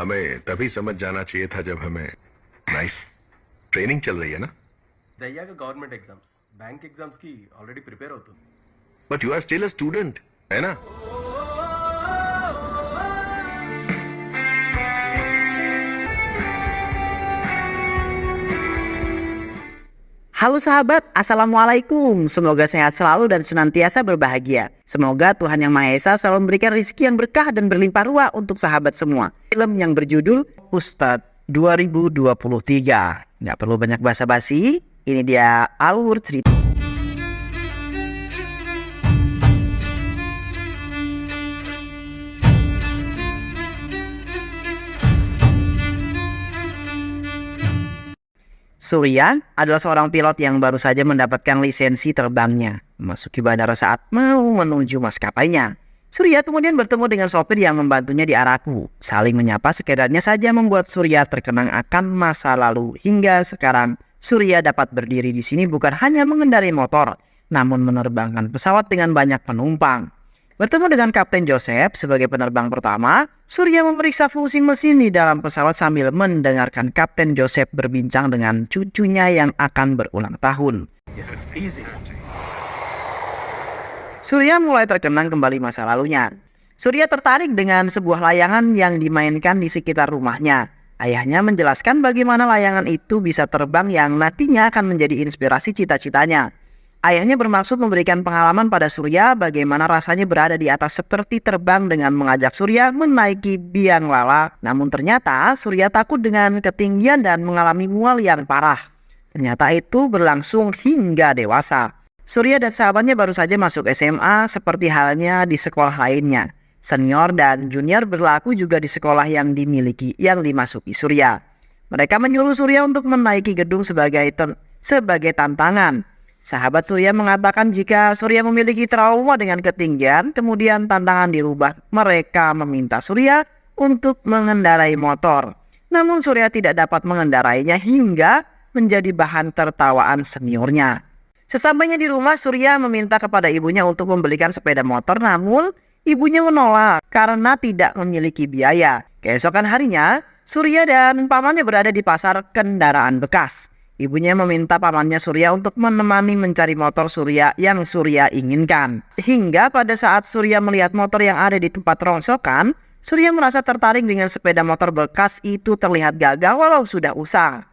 हमें तभी समझ जाना चाहिए था जब हमें नाइस ट्रेनिंग चल रही है ना. దయ్యాక గవర్నమెంట్ ఎగ్జామ్స్ బ్యాంక్ ఎగ్జామ్స్కి ఆల్రెడీ ప్రిపేర్ అవుతుంది. But you are still a student है ना. Halo sahabat, Assalamualaikum. Semoga sehat selalu dan senantiasa berbahagia. Semoga Tuhan Yang Maha Esa selalu memberikan rezeki yang berkah dan berlimpah ruah untuk sahabat semua. Film yang berjudul Ustadz 2023. Nggak perlu banyak basa-basi, ini dia alur cerita. Surya adalah seorang pilot yang baru saja mendapatkan lisensi terbangnya, memasuki bandara saat mau menuju maskapainya. Surya kemudian bertemu dengan sopir yang membantunya di Araku. Saling menyapa sekedarnya saja membuat Surya terkenang akan masa lalu. Hingga sekarang Surya dapat berdiri di sini bukan hanya mengendarai motor, namun menerbangkan pesawat dengan banyak penumpang. Bertemu dengan Kapten Joseph sebagai penerbang pertama, Surya memeriksa fungsi mesin di dalam pesawat sambil mendengarkan Kapten Joseph berbincang dengan cucunya yang akan berulang tahun. Surya mulai terkenang kembali masa lalunya. Surya tertarik dengan sebuah layangan yang dimainkan di sekitar rumahnya. Ayahnya menjelaskan bagaimana layangan itu bisa terbang yang nantinya akan menjadi inspirasi cita-citanya. Ayahnya bermaksud memberikan pengalaman pada Surya bagaimana rasanya berada di atas seperti terbang dengan mengajak Surya menaiki biang lala. Namun ternyata Surya takut dengan ketinggian dan mengalami mual yang parah. Ternyata itu berlangsung hingga dewasa. Surya dan sahabatnya baru saja masuk SMA seperti halnya di sekolah lainnya. Senior dan junior berlaku juga di sekolah yang dimasuki Surya. Mereka menyuruh Surya untuk menaiki gedung sebagai tantangan. Sahabat Surya mengatakan jika Surya memiliki trauma dengan ketinggian, kemudian tantangan dirubah. Mereka meminta Surya untuk mengendarai motor. Namun Surya tidak dapat mengendarainya hingga menjadi bahan tertawaan seniornya. Sesampainya di rumah, Surya meminta kepada ibunya untuk membelikan sepeda motor, namun ibunya menolak karena tidak memiliki biaya. Keesokan harinya, Surya dan pamannya berada di pasar kendaraan bekas. Ibunya meminta pamannya Surya untuk menemani mencari motor Surya yang Surya inginkan. Hingga pada saat Surya melihat motor yang ada di tempat rongsokan, Surya merasa tertarik dengan sepeda motor bekas itu terlihat gagah walau sudah usang.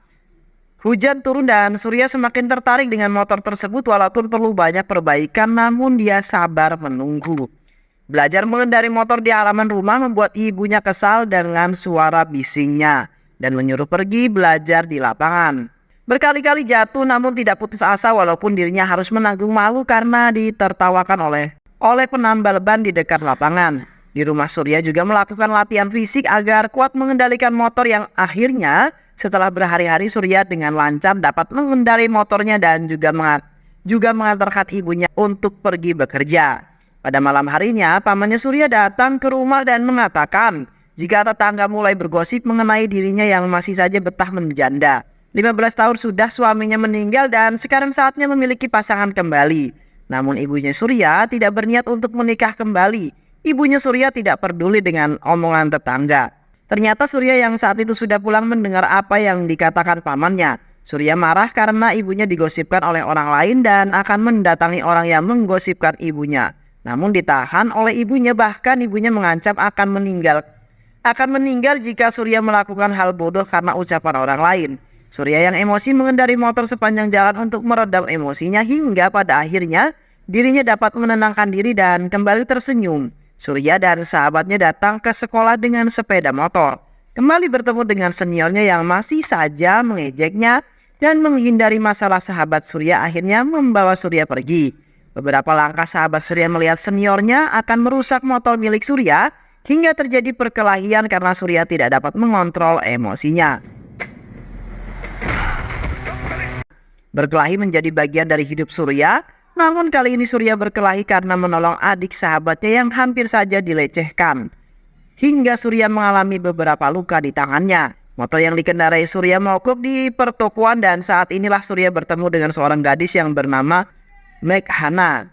Hujan turun dan Surya semakin tertarik dengan motor tersebut walaupun perlu banyak perbaikan, namun dia sabar menunggu. Belajar mengendarai motor di halaman rumah membuat ibunya kesal dengan suara bisingnya dan menyuruh pergi belajar di lapangan. Berkali-kali jatuh namun tidak putus asa walaupun dirinya harus menanggung malu karena ditertawakan oleh penambal ban di dekat lapangan. Di rumah Surya juga melakukan latihan fisik agar kuat mengendalikan motor yang akhirnya setelah berhari-hari Surya dengan lancar dapat mengendarai motornya dan juga mengantarkan ibunya untuk pergi bekerja. Pada malam harinya pamannya Surya datang ke rumah dan mengatakan jika tetangga mulai bergosip mengenai dirinya yang masih saja betah menjanda. 15 tahun sudah suaminya meninggal dan sekarang saatnya memiliki pasangan kembali. Namun ibunya Surya tidak berniat untuk menikah kembali. Ibunya Surya tidak peduli dengan omongan tetangga. Ternyata Surya yang saat itu sudah pulang mendengar apa yang dikatakan pamannya. Surya marah karena ibunya digosipkan oleh orang lain dan akan mendatangi orang yang menggosipkan ibunya. Namun ditahan oleh ibunya, bahkan ibunya mengancam akan meninggal jika Surya melakukan hal bodoh karena ucapan orang lain. Surya yang emosi mengendarai motor sepanjang jalan untuk meredam emosinya hingga pada akhirnya dirinya dapat menenangkan diri dan kembali tersenyum. Surya dan sahabatnya datang ke sekolah dengan sepeda motor. Kembali bertemu dengan seniornya yang masih saja mengejeknya dan menghindari masalah. Sahabat Surya akhirnya membawa Surya pergi. Beberapa langkah sahabat Surya melihat seniornya akan merusak motor milik Surya hingga terjadi perkelahian karena Surya tidak dapat mengontrol emosinya. Berkelahi menjadi bagian dari hidup Surya, namun kali ini Surya berkelahi karena menolong adik sahabatnya yang hampir saja dilecehkan. Hingga Surya mengalami beberapa luka di tangannya. Motor yang dikendarai Surya mogok di pertokoan dan saat inilah Surya bertemu dengan seorang gadis yang bernama Meghana.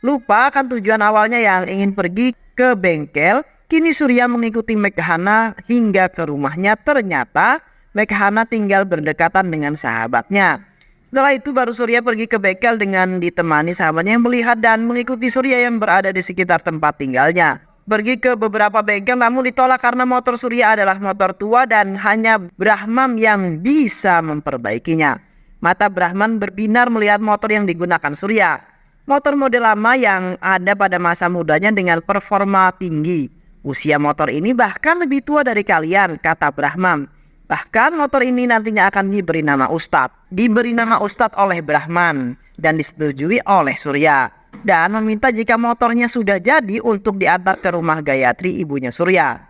Lupa akan tujuan awalnya yang ingin pergi ke bengkel Kini Surya mengikuti Meghana hingga ke rumahnya. Ternyata Meghana tinggal berdekatan dengan sahabatnya. Setelah itu baru Surya pergi ke bengkel dengan ditemani sahabatnya yang melihat dan mengikuti Surya yang berada di sekitar tempat tinggalnya. Pergi ke beberapa bengkel namun ditolak karena motor Surya adalah motor tua dan hanya Brahman yang bisa memperbaikinya. Mata Brahman berbinar melihat motor yang digunakan Surya. Motor model lama yang ada pada masa mudanya dengan performa tinggi. Usia motor ini bahkan lebih tua dari kalian, kata Brahman. Bahkan motor ini nantinya akan diberi nama Ustadz. Diberi nama Ustadz oleh Brahman dan disetujui oleh Surya. Dan meminta jika motornya sudah jadi untuk diantar ke rumah Gayatri, ibunya Surya.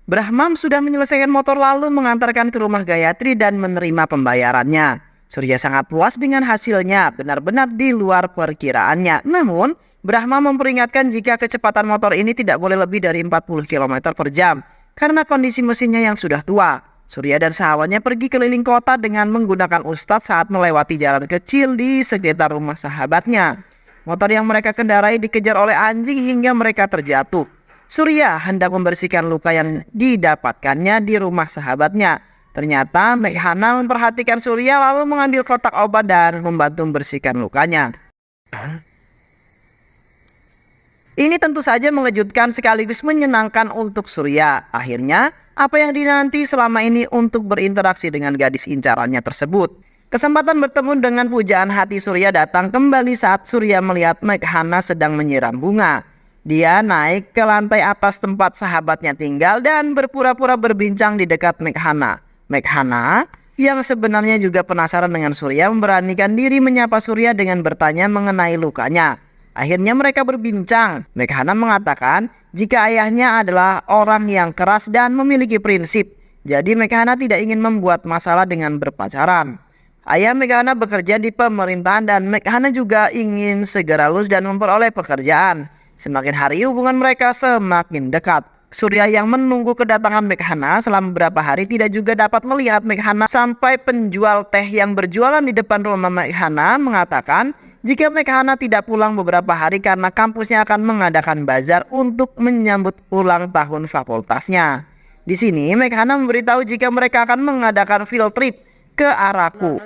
Brahman sudah menyelesaikan motor lalu mengantarkan ke rumah Gayatri dan menerima pembayarannya. Surya sangat puas dengan hasilnya, benar-benar di luar perkiraannya. Namun, Brahma memperingatkan jika kecepatan motor ini tidak boleh lebih dari 40 km per jam karena kondisi mesinnya yang sudah tua. Surya dan sahabatnya pergi keliling kota dengan menggunakan Ustadz saat melewati jalan kecil di sekitar rumah sahabatnya. Motor yang mereka kendarai dikejar oleh anjing hingga mereka terjatuh. Surya hendak membersihkan luka yang didapatkannya di rumah sahabatnya. Ternyata Meghana memperhatikan Surya lalu mengambil kotak obat dan membantu membersihkan lukanya. Ini tentu saja mengejutkan sekaligus menyenangkan untuk Surya. Akhirnya, apa yang dinanti selama ini untuk berinteraksi dengan gadis incarannya tersebut. Kesempatan bertemu dengan pujaan hati Surya datang kembali saat Surya melihat Meghana sedang menyiram bunga. Dia naik ke lantai atas tempat sahabatnya tinggal dan berpura-pura berbincang di dekat Meghana. Meghana, yang sebenarnya juga penasaran dengan Surya, memberanikan diri menyapa Surya dengan bertanya mengenai lukanya. Akhirnya mereka berbincang. Meghana mengatakan jika ayahnya adalah orang yang keras dan memiliki prinsip. Jadi Meghana tidak ingin membuat masalah dengan berpacaran. Ayah Meghana bekerja di pemerintahan dan Meghana juga ingin segera lulus dan memperoleh pekerjaan. Semakin hari hubungan mereka semakin dekat. Surya yang menunggu kedatangan Meghana selama beberapa hari tidak juga dapat melihat Meghana sampai penjual teh yang berjualan di depan rumah Meghana mengatakan jika Meghana tidak pulang beberapa hari karena kampusnya akan mengadakan bazar untuk menyambut ulang tahun fakultasnya. Di sini Meghana memberitahu jika mereka akan mengadakan field trip ke Araku.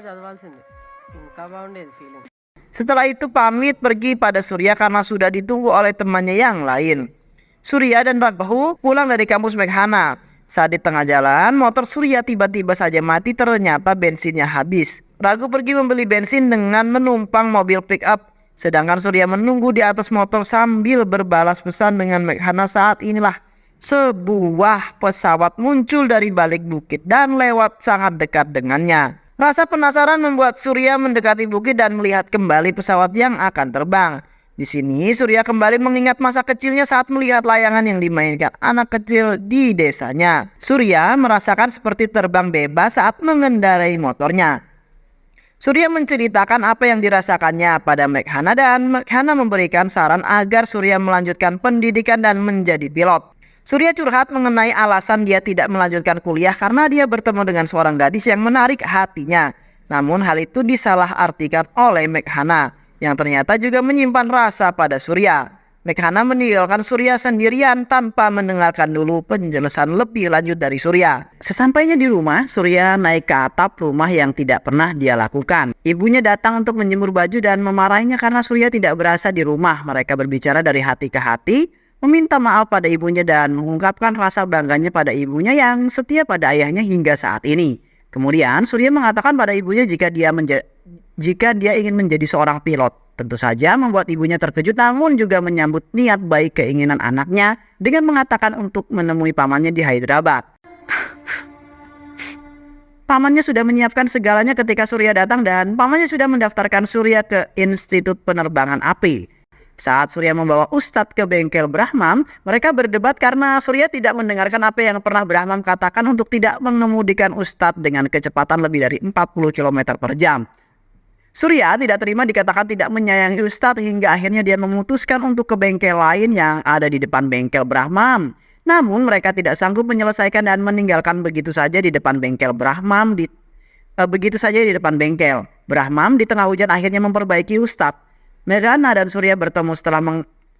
Setelah itu pamit pergi pada Surya karena sudah ditunggu oleh temannya yang lain. Surya dan Raghu pulang dari kampus Meghana. Saat di tengah jalan, motor Surya tiba-tiba saja mati, ternyata bensinnya habis. Raghu pergi membeli bensin dengan menumpang mobil pick up. Sedangkan Surya menunggu di atas motor sambil berbalas pesan dengan Meghana. Saat inilah sebuah pesawat muncul dari balik bukit dan lewat sangat dekat dengannya. Rasa penasaran membuat Surya mendekati bukit dan melihat kembali pesawat yang akan terbang. Di sini Surya kembali mengingat masa kecilnya saat melihat layangan yang dimainkan anak kecil di desanya. Surya merasakan seperti terbang bebas saat mengendarai motornya. Surya menceritakan apa yang dirasakannya pada Meghana dan Meghana memberikan saran agar Surya melanjutkan pendidikan dan menjadi pilot. Surya curhat mengenai alasan dia tidak melanjutkan kuliah karena dia bertemu dengan seorang gadis yang menarik hatinya. Namun hal itu disalahartikan oleh Meghana yang ternyata juga menyimpan rasa pada Surya. Meghana meninggalkan Surya sendirian tanpa mendengarkan dulu penjelasan lebih lanjut dari Surya. Sesampainya di rumah, Surya naik ke atap rumah yang tidak pernah dia lakukan. Ibunya datang untuk menjemur baju dan memarahinya karena Surya tidak berasa di rumah. Mereka berbicara dari hati ke hati, meminta maaf pada ibunya dan mengungkapkan rasa bangganya pada ibunya yang setia pada ayahnya hingga saat ini. Kemudian Surya mengatakan pada ibunya jika dia ingin menjadi seorang pilot. Tentu saja membuat ibunya terkejut namun juga menyambut niat baik keinginan anaknya dengan mengatakan untuk menemui pamannya di Hyderabad. Pamannya sudah menyiapkan segalanya ketika Surya datang dan pamannya sudah mendaftarkan Surya ke Institut Penerbangan Api. Saat Surya membawa Ustadz ke bengkel Brahman, mereka berdebat karena Surya tidak mendengarkan apa yang pernah Brahman katakan untuk tidak mengemudikan Ustadz dengan kecepatan lebih dari 40 km per jam. Surya tidak terima dikatakan tidak menyayangi Ustadz hingga akhirnya dia memutuskan untuk ke bengkel lain yang ada di depan bengkel Brahman. Namun mereka tidak sanggup menyelesaikan dan meninggalkan begitu saja di depan bengkel Brahman. Di depan bengkel Brahman di tengah hujan akhirnya memperbaiki Ustadz. Meghana dan Surya bertemu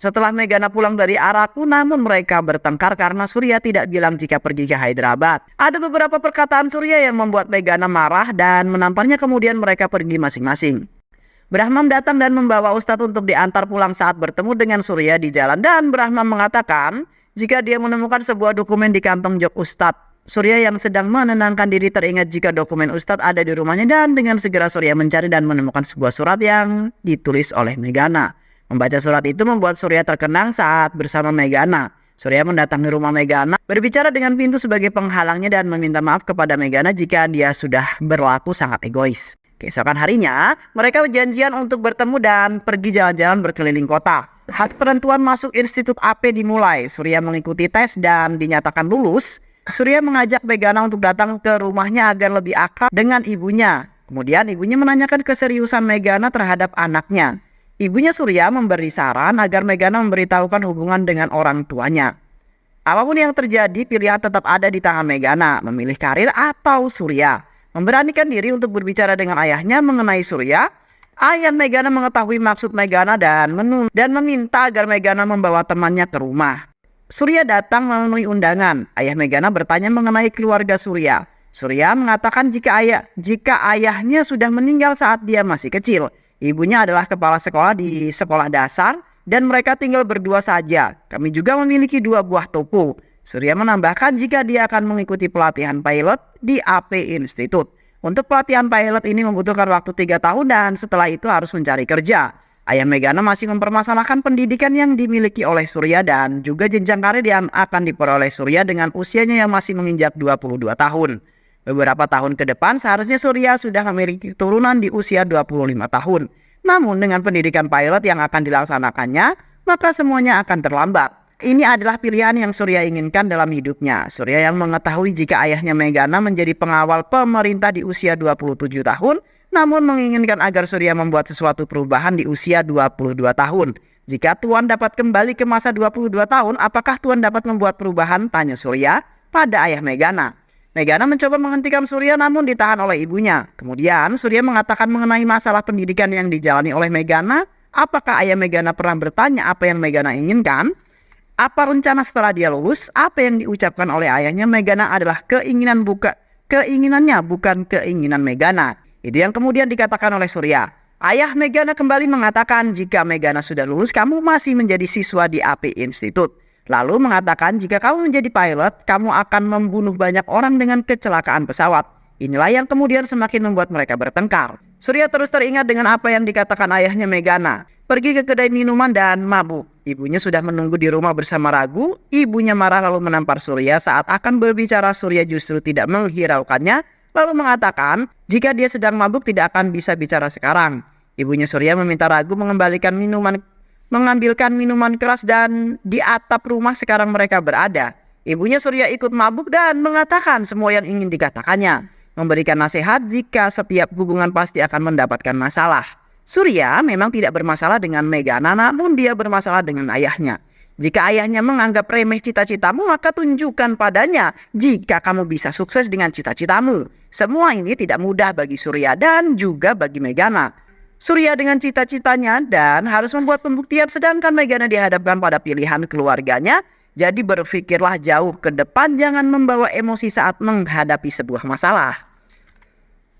Setelah Megana pulang dari Araku, namun mereka bertengkar karena Surya tidak bilang jika pergi ke Hyderabad. Ada beberapa perkataan Surya yang membuat Megana marah dan menampaknya kemudian mereka pergi masing-masing. Brahman datang dan membawa Ustadz untuk diantar pulang saat bertemu dengan Surya di jalan, dan Brahman mengatakan jika dia menemukan sebuah dokumen di kantong jok Ustadz. Surya yang sedang menenangkan diri teringat jika dokumen Ustadz ada di rumahnya, dan dengan segera Surya mencari dan menemukan sebuah surat yang ditulis oleh Megana. Membaca surat itu membuat Surya terkenang saat bersama Megana. Surya mendatangi rumah Megana, berbicara dengan pintu sebagai penghalangnya dan meminta maaf kepada Megana jika dia sudah berlaku sangat egois. Keesokan harinya, mereka berjanjian untuk bertemu dan pergi jalan-jalan berkeliling kota. Hak penentuan masuk Institut AP dimulai. Surya mengikuti tes dan dinyatakan lulus. Surya mengajak Megana untuk datang ke rumahnya agar lebih akrab dengan ibunya. Kemudian ibunya menanyakan keseriusan Megana terhadap anaknya. Ibunya Surya memberi saran agar Megana memberitahukan hubungan dengan orang tuanya. Apapun yang terjadi, pilihan tetap ada di tangan Megana, memilih karir atau Surya. Memberanikan diri untuk berbicara dengan ayahnya mengenai Surya. Ayah Megana mengetahui maksud Megana dan meminta agar Megana membawa temannya ke rumah. Surya datang memenuhi undangan. Ayah Megana bertanya mengenai keluarga Surya. Surya mengatakan jika ayahnya sudah meninggal saat dia masih kecil. Ibunya adalah kepala sekolah di sekolah dasar dan mereka tinggal berdua saja. Kami juga memiliki 2 buah toko. Surya menambahkan jika dia akan mengikuti pelatihan pilot di AP Institute. Untuk pelatihan pilot ini membutuhkan waktu 3 tahun dan setelah itu harus mencari kerja. Ayah Megana masih mempermasalahkan pendidikan yang dimiliki oleh Surya dan juga jenjang karir yang akan diperoleh Surya dengan usianya yang masih menginjak 22 tahun. Beberapa tahun ke depan seharusnya Surya sudah memiliki keturunan di usia 25 tahun. Namun dengan pendidikan pilot yang akan dilaksanakannya, maka semuanya akan terlambat. Ini adalah pilihan yang Surya inginkan dalam hidupnya. Surya yang mengetahui jika ayahnya Megana menjadi pengawal pemerintah di usia 27 tahun, namun menginginkan agar Surya membuat sesuatu perubahan di usia 22 tahun. Jika Tuan dapat kembali ke masa 22 tahun, apakah Tuan dapat membuat perubahan? Tanya Surya pada ayah Megana. Megana mencoba menghentikan Surya namun ditahan oleh ibunya. Kemudian Surya mengatakan mengenai masalah pendidikan yang dijalani oleh Megana. Apakah ayah Megana pernah bertanya apa yang Megana inginkan? Apa rencana setelah dia lulus? Apa yang diucapkan oleh ayahnya Megana adalah keinginannya bukan keinginan Megana. Itu yang kemudian dikatakan oleh Surya. Ayah Megana kembali mengatakan jika Megana sudah lulus kamu masih menjadi siswa di AP Institute. Lalu mengatakan jika kamu menjadi pilot kamu akan membunuh banyak orang dengan kecelakaan pesawat. Inilah yang kemudian semakin membuat mereka bertengkar. Surya terus teringat dengan apa yang dikatakan ayahnya Megana. Pergi ke kedai minuman dan mabuk. Ibunya sudah menunggu di rumah bersama Ragu. Ibunya marah lalu menampar Surya saat akan berbicara. Surya justru tidak menghiraukannya. Lalu mengatakan jika dia sedang mabuk tidak akan bisa bicara sekarang. Ibunya Surya meminta Ragu mengambilkan minuman keras dan di atap rumah sekarang mereka berada. Ibunya Surya ikut mabuk dan mengatakan semua yang ingin dikatakannya. Memberikan nasihat jika setiap hubungan pasti akan mendapatkan masalah. Surya memang tidak bermasalah dengan Megana namun dia bermasalah dengan ayahnya. Jika ayahnya menganggap remeh cita-citamu maka tunjukkan padanya jika kamu bisa sukses dengan cita-citamu. Semua ini tidak mudah bagi Surya dan juga bagi Megana. Surya dengan cita-citanya dan harus membuat pembuktian sedangkan Megana dihadapkan pada pilihan keluarganya. Jadi berpikirlah jauh ke depan, jangan membawa emosi saat menghadapi sebuah masalah.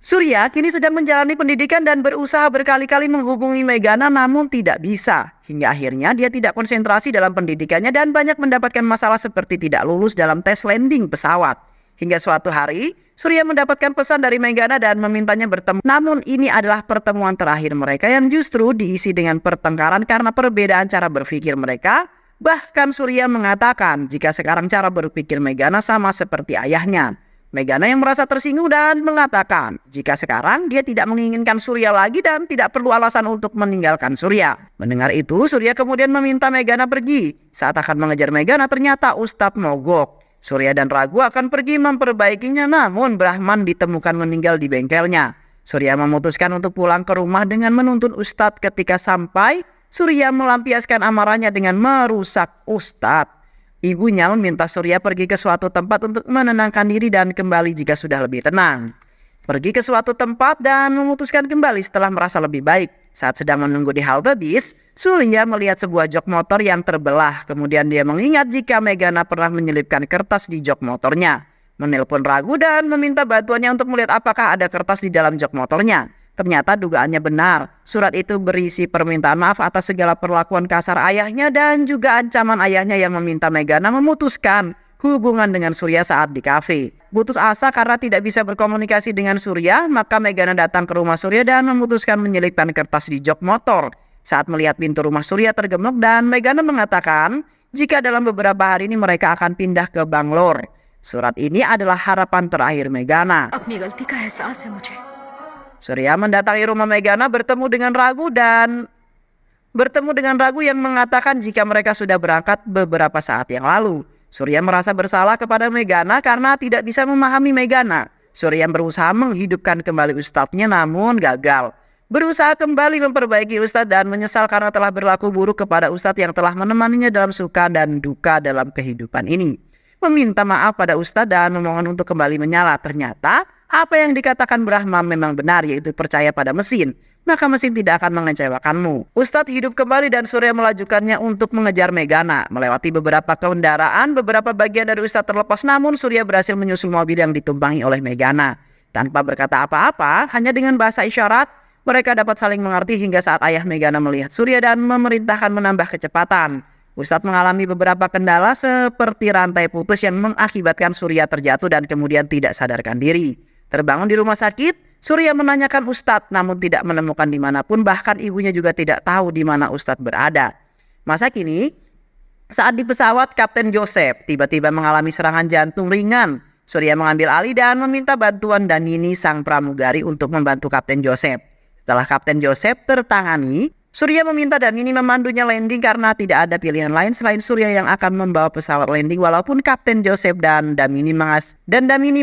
Surya kini sedang menjalani pendidikan dan berusaha berkali-kali menghubungi Megana namun tidak bisa. Hingga akhirnya dia tidak konsentrasi dalam pendidikannya dan banyak mendapatkan masalah seperti tidak lulus dalam tes landing pesawat. Hingga suatu hari, Surya mendapatkan pesan dari Megana dan memintanya bertemu. Namun ini adalah pertemuan terakhir mereka yang justru diisi dengan pertengkaran karena perbedaan cara berpikir mereka. Bahkan Surya mengatakan jika sekarang cara berpikir Megana sama seperti ayahnya. Megana yang merasa tersinggung dan mengatakan jika sekarang dia tidak menginginkan Surya lagi dan tidak perlu alasan untuk meninggalkan Surya. Mendengar itu, Surya kemudian meminta Megana pergi. Saat akan mengejar Megana, ternyata Ustadz mogok. Surya dan Ragu akan pergi memperbaikinya namun Brahman ditemukan meninggal di bengkelnya. Surya memutuskan untuk pulang ke rumah dengan menuntun Ustadz. Ketika sampai, Surya melampiaskan amarahnya dengan merusak Ustadz. Ibunya meminta Surya pergi ke suatu tempat untuk menenangkan diri dan kembali jika sudah lebih tenang. Pergi ke suatu tempat dan memutuskan kembali setelah merasa lebih baik. Saat sedang menunggu di halte bis, Surya melihat sebuah jok motor yang terbelah. Kemudian dia mengingat jika Meghana pernah menyelipkan kertas di jok motornya. Menelpon Ragu dan meminta bantuannya untuk melihat apakah ada kertas di dalam jok motornya. Ternyata dugaannya benar. Surat itu berisi permintaan maaf atas segala perlakuan kasar ayahnya dan juga ancaman ayahnya yang meminta Meghana memutuskan hubungan dengan Surya saat di kafe. Putus asa karena tidak bisa berkomunikasi dengan Surya, maka Meghana datang ke rumah Surya dan memutuskan menyelipkan kertas di jok motor. Saat melihat pintu rumah Surya tergemuk dan Meghana mengatakan jika dalam beberapa hari ini mereka akan pindah ke Bangalore. Surat ini adalah harapan terakhir Meghana. अपनी गलती का एहसास है मुझे। Surya mendatangi rumah Meghana bertemu dengan Ragu yang mengatakan jika mereka sudah berangkat beberapa saat yang lalu. Surya merasa bersalah kepada Meghana karena tidak bisa memahami Meghana. Surya berusaha menghidupkan kembali ustadznya namun gagal. Berusaha kembali memperbaiki ustadz dan menyesal karena telah berlaku buruk kepada ustadz yang telah menemaninya dalam suka dan duka dalam kehidupan ini. Meminta maaf pada ustadz dan memohon untuk kembali menyala. Ternyata apa yang dikatakan Brahma memang benar, yaitu percaya pada mesin. Maka mesin tidak akan mengecewakanmu. Ustadz hidup kembali dan Surya melajukannya untuk mengejar Meghana. Melewati beberapa kendaraan, beberapa bagian dari Ustadz terlepas, namun Surya berhasil menyusul mobil yang ditumpangi oleh Meghana. Tanpa berkata apa-apa, hanya dengan bahasa isyarat, mereka dapat saling mengerti hingga saat ayah Meghana melihat Surya dan memerintahkan menambah kecepatan. Ustadz mengalami beberapa kendala seperti rantai putus yang mengakibatkan Surya terjatuh dan kemudian tidak sadarkan diri. Terbangun di rumah sakit, Surya menanyakan Ustadz namun tidak menemukan dimanapun, bahkan ibunya juga tidak tahu di mana Ustadz berada. Masa kini, saat di pesawat Kapten Joseph tiba-tiba mengalami serangan jantung ringan. Surya mengambil alih dan meminta bantuan Danini sang pramugari untuk membantu Kapten Joseph. Setelah Kapten Joseph tertangani, Surya meminta Danini memandunya landing karena tidak ada pilihan lain selain Surya yang akan membawa pesawat landing walaupun Kapten Joseph dan Damini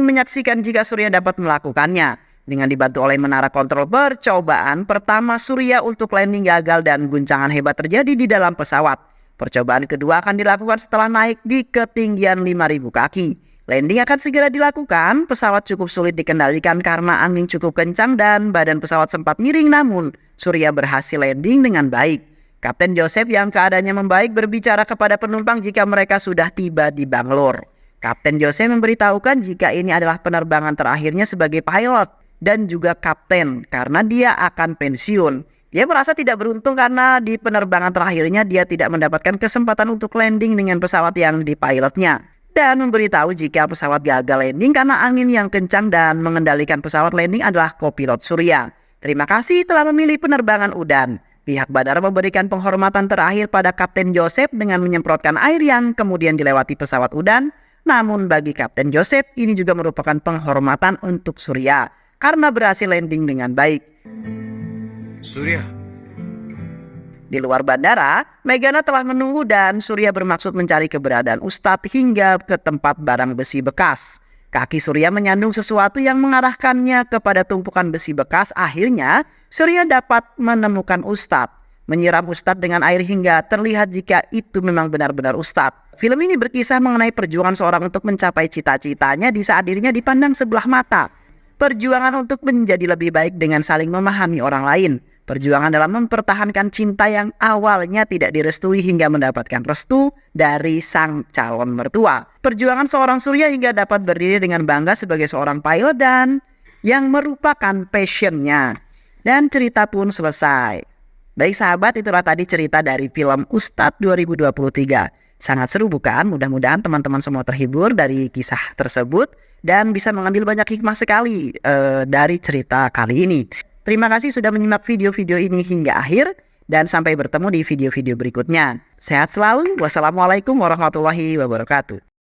menyaksikan jika Surya dapat melakukannya. Dengan dibantu oleh menara kontrol percobaan pertama Surya untuk landing gagal dan guncangan hebat terjadi di dalam pesawat. Percobaan kedua akan dilakukan setelah naik di ketinggian 5.000 kaki. Landing akan segera dilakukan, pesawat cukup sulit dikendalikan karena angin cukup kencang dan badan pesawat sempat miring, namun Surya berhasil landing dengan baik. Kapten Joseph yang keadaannya membaik berbicara kepada penumpang jika mereka sudah tiba di Bangalore. Kapten Joseph memberitahukan jika ini adalah penerbangan terakhirnya sebagai pilot dan juga kapten karena dia akan pensiun. Dia merasa tidak beruntung karena di penerbangan terakhirnya dia tidak mendapatkan kesempatan untuk landing dengan pesawat yang dipilotnya. Dan memberitahu jika pesawat gagal landing karena angin yang kencang dan mengendalikan pesawat landing adalah kopilot Surya. Terima kasih telah memilih penerbangan udan. Pihak bandara memberikan penghormatan terakhir pada Kapten Joseph dengan menyemprotkan air yang kemudian dilewati pesawat udan. Namun bagi Kapten Joseph ini juga merupakan penghormatan untuk Surya karena berhasil landing dengan baik. Surya, Di luar bandara, Meghana telah menunggu dan Surya bermaksud mencari keberadaan Ustadz hingga ke tempat barang besi bekas. Kaki Surya menyandung sesuatu yang mengarahkannya kepada tumpukan besi bekas. Akhirnya, Surya dapat menemukan Ustadz. Menyiram Ustadz dengan air hingga terlihat jika itu memang benar-benar Ustadz. Film ini berkisah mengenai perjuangan seorang untuk mencapai cita-citanya di saat dirinya dipandang sebelah mata. Perjuangan untuk menjadi lebih baik dengan saling memahami orang lain. Perjuangan dalam mempertahankan cinta yang awalnya tidak direstui hingga mendapatkan restu dari sang calon mertua. Perjuangan seorang Surya hingga dapat berdiri dengan bangga sebagai seorang pilot dan yang merupakan passionnya. Dan cerita pun selesai. Baik sahabat, itulah tadi cerita dari film Ustadz 2023. Sangat seru bukan? Mudah-mudahan teman-teman semua terhibur dari kisah tersebut dan bisa mengambil banyak hikmah sekali dari cerita kali ini. Terima kasih sudah menyimak video-video ini hingga akhir dan sampai bertemu di video-video berikutnya. Sehat selalu. Wassalamualaikum warahmatullahi wabarakatuh.